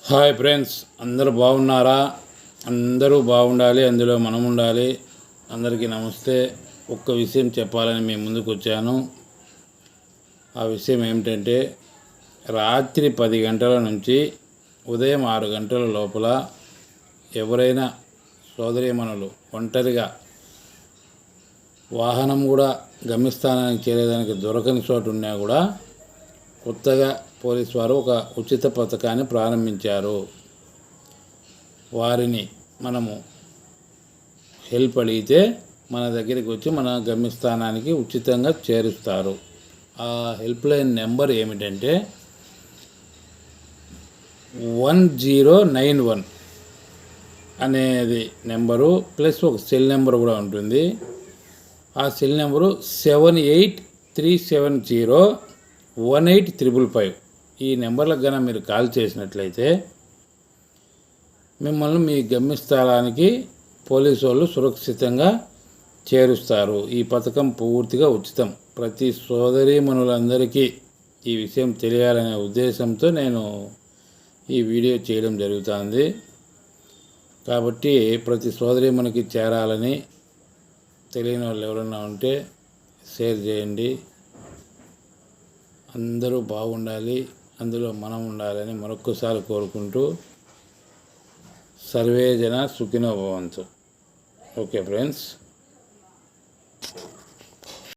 Hi friends, అందరూ బాగున్నారా? అందరూ బాగుండాలి, అందులో మనం ఉండాలి. అందరికీ నమస్తే. ఒక్క విషయం చెప్పాలని మీ ముందుకు వచ్చాను. ఆ విషయం ఏమిటంటే, రాత్రి 10 గంటల నుంచి ఉదయం 6 గంటల లోపల ఎవరైనా సోదరీమణులు ఒంటరిగా వాహనం కూడా గమ్యస్థానానికి చేరేదానికి దొరకని చోటు ఉన్నా కూడా కొత్తగా పోలీసు వారు ఒక ఉచిత పథకాన్ని ప్రారంభించారు. వారిని మనము హెల్ప్ అడిగితే మన దగ్గరికి వచ్చి మన గమ్యస్థానానికి ఉచితంగా చేరుస్తారు. ఆ హెల్ప్ లైన్ నెంబర్ ఏమిటంటే 1091 అనేది నెంబరు, ప్లస్ ఒక సెల్ నెంబర్ కూడా ఉంటుంది. ఆ సెల్ నెంబరు 7837018555. ఈ నెంబర్లకు కన్నా మీరు కాల్ చేసినట్లయితే మిమ్మల్ని మీ గమ్యస్థానానికి పోలీసు వాళ్ళు సురక్షితంగా చేరుస్తారు. ఈ పథకం పూర్తిగా ఉచితం. ప్రతి సోదరీమణులందరికీ ఈ విషయం తెలియాలనే ఉద్దేశంతో నేను ఈ వీడియో చేయడం జరుగుతుంది. కాబట్టి ప్రతి సోదరీమణికి చేరాలని తెలియని వాళ్ళు ఎవరైనా ఉంటే షేర్ చేయండి. అందరూ బాగుండాలి, అందులో మనం ఉండాలని మరొక్కసారి కోరుకుంటూ సర్వే జన సుఖినో భవంతు. Okay friends.